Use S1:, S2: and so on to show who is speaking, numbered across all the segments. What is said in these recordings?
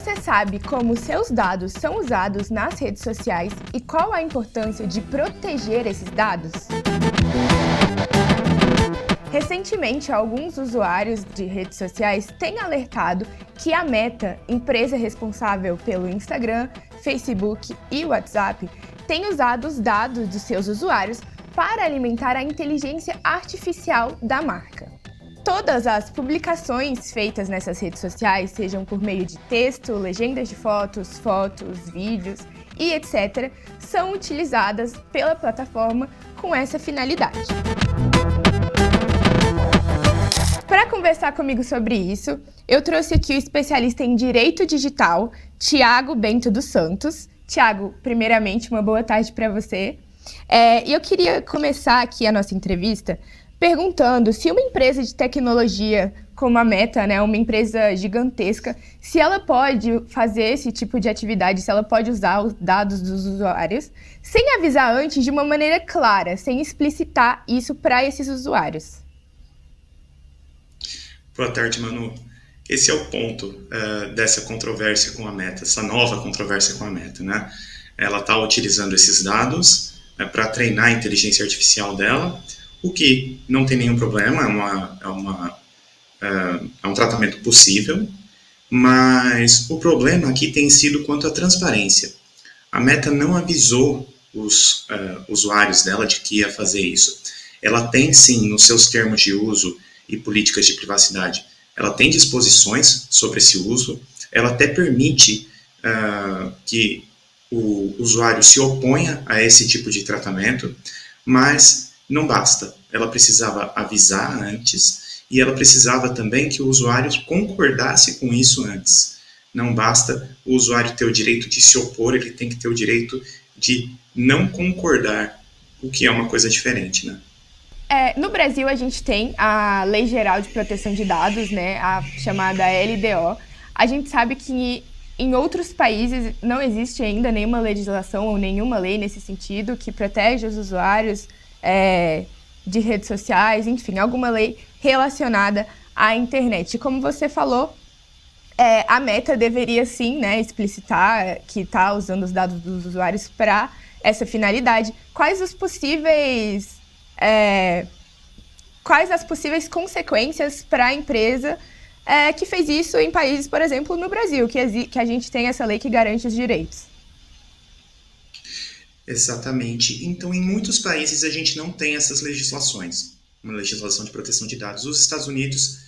S1: Você sabe como seus dados são usados nas redes sociais e qual a importância de proteger esses dados? Recentemente, alguns usuários de redes sociais têm alertado que a Meta, empresa responsável pelo Instagram, Facebook e WhatsApp, tem usado os dados dos seus usuários para alimentar a inteligência artificial da marca. Todas as publicações feitas nessas redes sociais, sejam por meio de texto, legendas de fotos, vídeos e etc., são utilizadas pela plataforma com essa finalidade. Para conversar comigo sobre isso, eu trouxe aqui o especialista em Direito Digital, Thiago Bento dos Santos. Thiago, primeiramente, uma boa tarde para você. E eu queria começar aqui a nossa entrevista perguntando se uma empresa de tecnologia como a Meta, né, uma empresa gigantesca, se ela pode fazer esse tipo de atividade, se ela pode usar os dados dos usuários, sem avisar antes de uma maneira clara, sem explicitar isso para esses usuários.
S2: Boa tarde, Manu. Esse é o ponto dessa controvérsia com a Meta, essa nova controvérsia com a Meta, né? Ela está utilizando esses dados para treinar a inteligência artificial dela, o que não tem nenhum problema, é um tratamento possível, mas o problema aqui tem sido quanto à transparência. A Meta não avisou os usuários dela de que ia fazer isso. Ela tem, sim, nos seus termos de uso e políticas de privacidade, ela tem disposições sobre esse uso, ela até permite que o usuário se oponha a esse tipo de tratamento, mas não basta. Ela precisava avisar antes e ela precisava também que o usuário concordasse com isso antes. Não basta o usuário ter o direito de se opor, ele tem que ter o direito de não concordar, o que é uma coisa diferente, né?
S1: No Brasil, a gente tem a Lei Geral de Proteção de Dados, né, a chamada LDO. A gente sabe que em outros países não existe ainda nenhuma legislação ou nenhuma lei nesse sentido que protege os usuários de redes sociais, enfim, alguma lei relacionada à internet. E como você falou, a Meta deveria sim, né, explicitar que está usando os dados dos usuários para essa finalidade. Quais as possíveis consequências para a empresa que fez isso em países, por exemplo, no Brasil, que a gente tem essa lei que garante os direitos?
S2: Exatamente. Então, em muitos países a gente não tem essas legislações, uma legislação de proteção de dados. Os Estados Unidos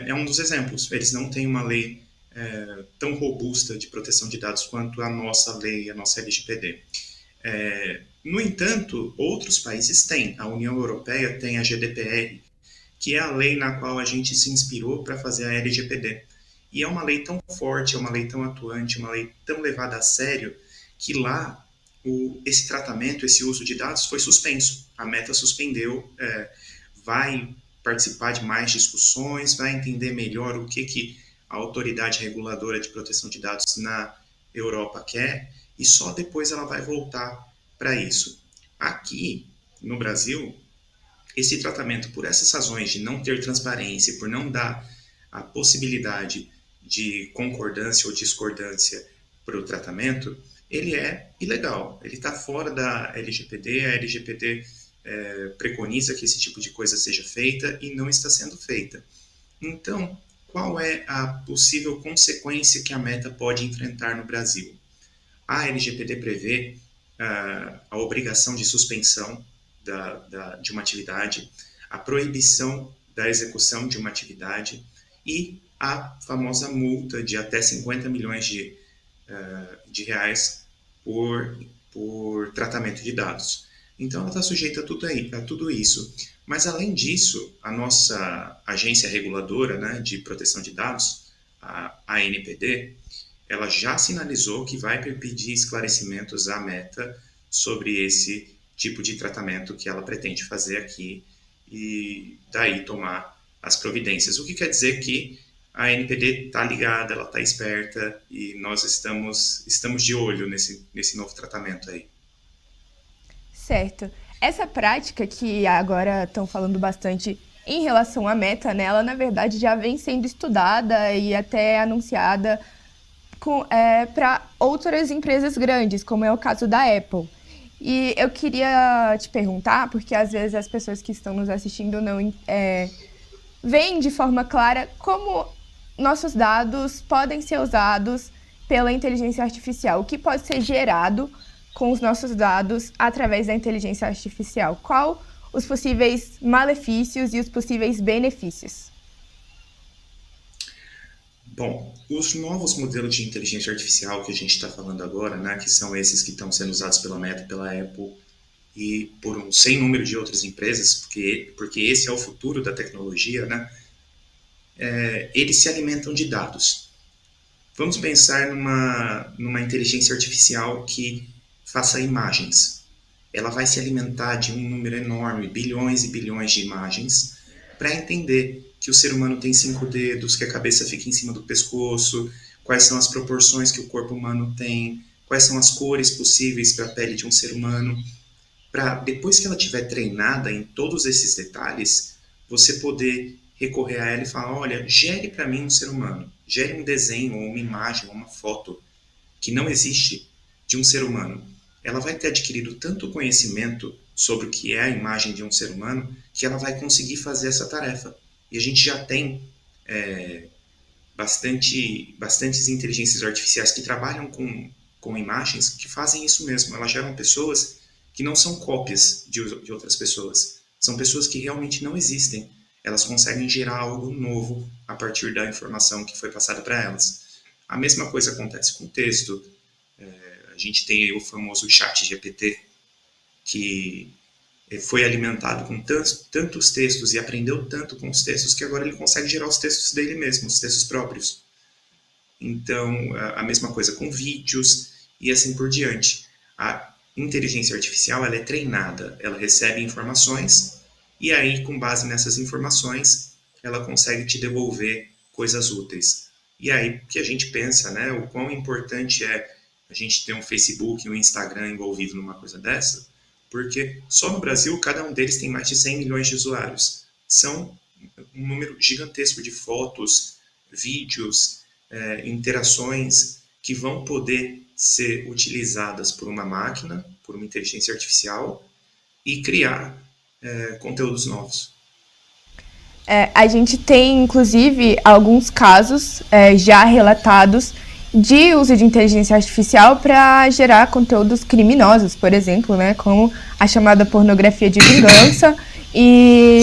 S2: é um dos exemplos. Eles não têm uma lei tão robusta de proteção de dados quanto a nossa lei, a nossa LGPD. No entanto, outros países têm. A União Europeia tem a GDPR, que é a lei na qual a gente se inspirou para fazer a LGPD. E é uma lei tão forte, é uma lei tão atuante, uma lei tão levada a sério, que lá esse tratamento, esse uso de dados foi suspenso. A Meta suspendeu, vai participar de mais discussões, vai entender melhor o que a autoridade reguladora de proteção de dados na Europa quer, e só depois ela vai voltar para isso. Aqui, no Brasil, esse tratamento, por essas razões de não ter transparência, por não dar a possibilidade de concordância ou discordância para o tratamento, ele é ilegal, ele está fora da LGPD, a LGPD preconiza que esse tipo de coisa seja feita e não está sendo feita. Então, qual é a possível consequência que a Meta pode enfrentar no Brasil? A LGPD prevê a obrigação de suspensão de uma atividade, a proibição da execução de uma atividade e a famosa multa de até 50 milhões de reais por tratamento de dados. Então, ela está sujeita a tudo isso. Mas, além disso, a nossa agência reguladora, né, de proteção de dados, a ANPD, ela já sinalizou que vai pedir esclarecimentos à Meta sobre esse tipo de tratamento que ela pretende fazer aqui e daí tomar as providências. O que quer dizer que a ANPD está ligada, ela está esperta e nós estamos de olho nesse novo tratamento aí.
S1: Certo. Essa prática que agora estão falando bastante em relação à Meta, né, ela na verdade já vem sendo estudada e até anunciada para outras empresas grandes, como é o caso da Apple. E eu queria te perguntar, porque às vezes as pessoas que estão nos assistindo não veem de forma clara como nossos dados podem ser usados pela inteligência artificial. O que pode ser gerado com os nossos dados através da inteligência artificial? Qual os possíveis malefícios e os possíveis benefícios?
S2: Bom, os novos modelos de inteligência artificial que a gente está falando agora, né, que são esses que estão sendo usados pela Meta, pela Apple e por um sem número de outras empresas, porque esse é o futuro da tecnologia, né, eles se alimentam de dados. Vamos pensar numa inteligência artificial que faça imagens. Ela vai se alimentar de um número enorme, bilhões e bilhões de imagens, para entender que o ser humano tem 5 dedos, que a cabeça fica em cima do pescoço, quais são as proporções que o corpo humano tem, quais são as cores possíveis para a pele de um ser humano, para depois que ela estiver treinada em todos esses detalhes, você poder recorrer a ela e falar, olha, gere para mim um ser humano, gere um desenho, ou uma imagem, ou uma foto que não existe de um ser humano. Ela vai ter adquirido tanto conhecimento sobre o que é a imagem de um ser humano, que ela vai conseguir fazer essa tarefa. E a gente já tem bastantes inteligências artificiais que trabalham com imagens que fazem isso mesmo. Elas geram pessoas que não são cópias de outras pessoas. São pessoas que realmente não existem. Elas conseguem gerar algo novo a partir da informação que foi passada para elas. A mesma coisa acontece com o texto. A gente tem aí o famoso ChatGPT, que foi alimentado com tantos textos e aprendeu tanto com os textos que agora ele consegue gerar os textos dele mesmo, os textos próprios. Então, a mesma coisa com vídeos e assim por diante. A inteligência artificial ela é treinada, ela recebe informações e aí, com base nessas informações, ela consegue te devolver coisas úteis. E aí que a gente pensa, né, o quão importante é a gente ter um Facebook e um Instagram envolvido numa coisa dessa, porque só no Brasil cada um deles tem mais de 100 milhões de usuários. São um número gigantesco de fotos, vídeos, interações que vão poder ser utilizadas por uma máquina, por uma inteligência artificial e criar conteúdos novos.
S1: A gente tem, inclusive, alguns casos já relatados de uso de inteligência artificial para gerar conteúdos criminosos, por exemplo, né, como a chamada pornografia de vingança, e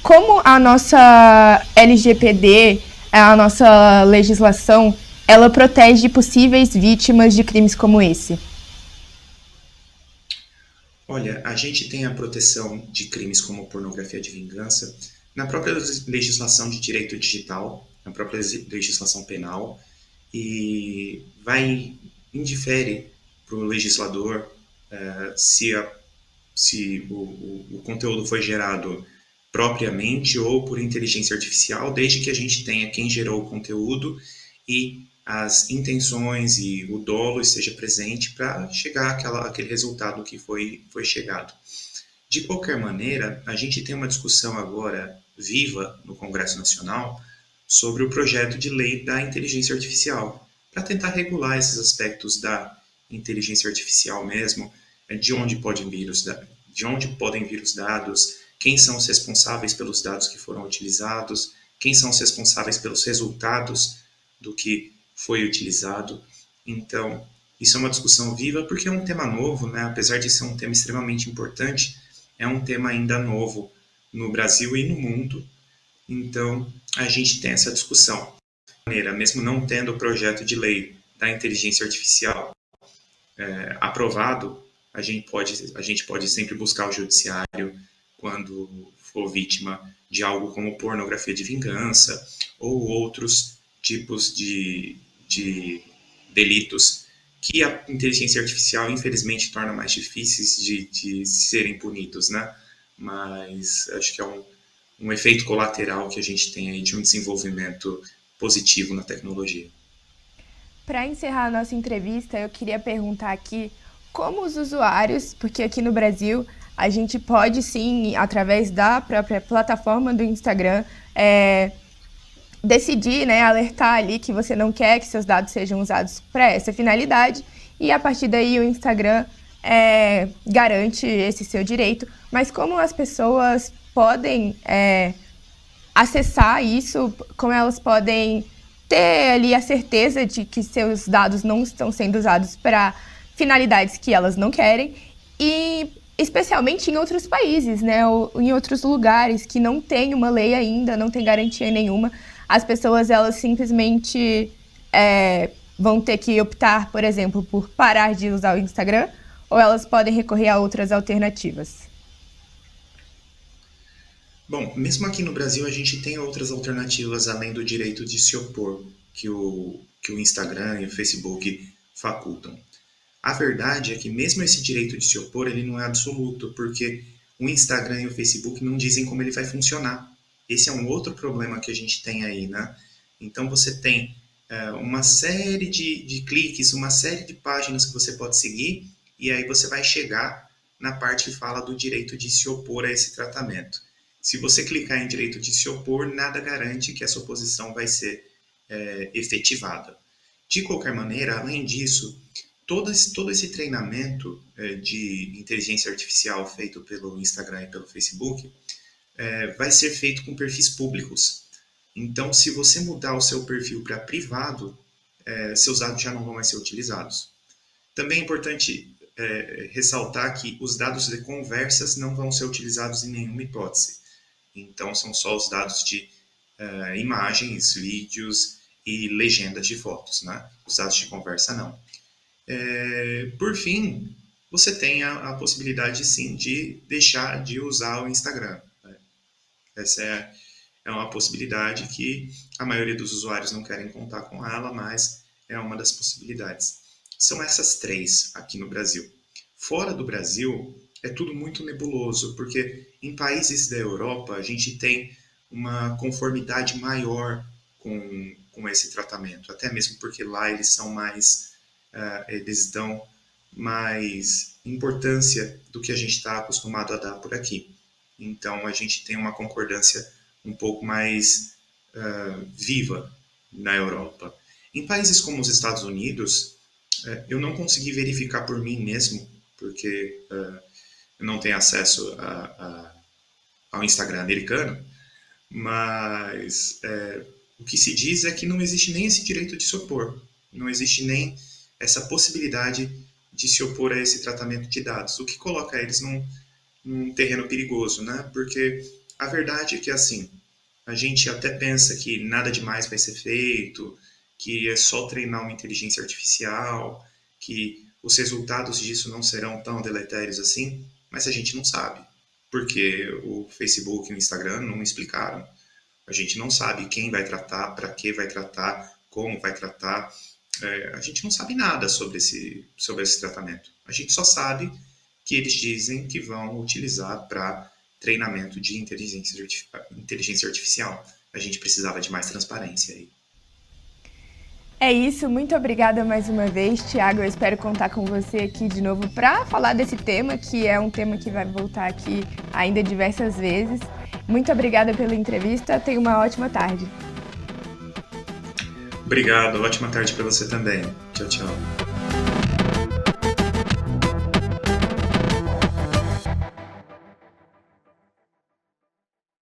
S1: como a nossa LGPD, a nossa legislação, ela protege possíveis vítimas de crimes como esse.
S2: Olha, a gente tem a proteção de crimes como pornografia de vingança na própria legislação de direito digital, na própria legislação penal, e indifere para o legislador se o conteúdo foi gerado propriamente ou por inteligência artificial, desde que a gente tenha quem gerou o conteúdo e as intenções e o dolo esteja presente para chegar àquele resultado que foi chegado. De qualquer maneira, a gente tem uma discussão agora viva no Congresso Nacional sobre o projeto de lei da inteligência artificial, para tentar regular esses aspectos da inteligência artificial mesmo, de onde podem vir os dados, quem são os responsáveis pelos dados que foram utilizados, quem são os responsáveis pelos resultados do que foi utilizado. Então, isso é uma discussão viva porque é um tema novo, né? Apesar de ser um tema extremamente importante, é um tema ainda novo no Brasil e no mundo. Então, a gente tem essa discussão. Mesmo não tendo o projeto de lei da inteligência artificial aprovado, a gente pode sempre buscar o judiciário quando for vítima de algo como pornografia de vingança ou outros tipos de delitos que a inteligência artificial, infelizmente, torna mais difíceis de serem punidos, né? Mas acho que é um efeito colateral que a gente tem aí de um desenvolvimento positivo na tecnologia.
S1: Para encerrar a nossa entrevista, eu queria perguntar aqui como os usuários, porque aqui no Brasil a gente pode sim, através da própria plataforma do Instagram, decidir, né, alertar ali que você não quer que seus dados sejam usados para essa finalidade, e a partir daí o Instagram garante esse seu direito. Mas como as pessoas podem acessar isso, como elas podem ter ali a certeza de que seus dados não estão sendo usados para finalidades que elas não querem, e especialmente em outros países, né, ou em outros lugares que não tem uma lei ainda, não tem garantia nenhuma. As pessoas, elas simplesmente vão ter que optar, por exemplo, por parar de usar o Instagram, ou elas podem recorrer a outras alternativas?
S2: Bom, mesmo aqui no Brasil a gente tem outras alternativas além do direito de se opor que o Instagram e o Facebook facultam. A verdade é que mesmo esse direito de se opor, ele não é absoluto, porque o Instagram e o Facebook não dizem como ele vai funcionar. Esse é um outro problema que a gente tem aí, né? Então você tem uma série de cliques, uma série de páginas que você pode seguir, e aí você vai chegar na parte que fala do direito de se opor a esse tratamento. Se você clicar em direito de se opor, nada garante que essa oposição vai ser efetivada. De qualquer maneira, além disso, todo esse treinamento de inteligência artificial feito pelo Instagram e pelo Facebook vai ser feito com perfis públicos. Então, se você mudar o seu perfil para privado, seus dados já não vão mais ser utilizados. Também é importante ressaltar que os dados de conversas não vão ser utilizados em nenhuma hipótese. Então, são só os dados de imagens, vídeos e legendas de fotos, né? Os dados de conversa não. Por fim, você tem a possibilidade, sim, de deixar de usar o Instagram. Né? Essa é uma possibilidade que a maioria dos usuários não querem contar com ela, mas é uma das possibilidades. São essas três aqui no Brasil. Fora do Brasil, é tudo muito nebuloso, porque em países da Europa a gente tem uma conformidade maior com esse tratamento, até mesmo porque lá eles são mais, eles dão mais importância do que a gente está acostumado a dar por aqui. Então a gente tem uma concordância um pouco mais viva na Europa. Em países como os Estados Unidos, eu não consegui verificar por mim mesmo, porque eu não tenho acesso ao Instagram americano, mas o que se diz é que não existe nem esse direito de se opor, não existe nem essa possibilidade de se opor a esse tratamento de dados, o que coloca eles num terreno perigoso, né? Porque a verdade é que, assim, a gente até pensa que nada demais vai ser feito, que é só treinar uma inteligência artificial, que os resultados disso não serão tão deletérios assim, mas a gente não sabe, porque o Facebook e o Instagram não explicaram. A gente não sabe quem vai tratar, para que vai tratar, como vai tratar. A gente não sabe nada sobre esse tratamento. A gente só sabe que eles dizem que vão utilizar para treinamento de inteligência artificial. A gente precisava de mais transparência aí.
S1: É isso, muito obrigada mais uma vez, Thiago. Eu espero contar com você aqui de novo para falar desse tema, que é um tema que vai voltar aqui ainda diversas vezes. Muito obrigada pela entrevista, tenha uma ótima tarde.
S2: Obrigado, ótima tarde para você também. Tchau, tchau.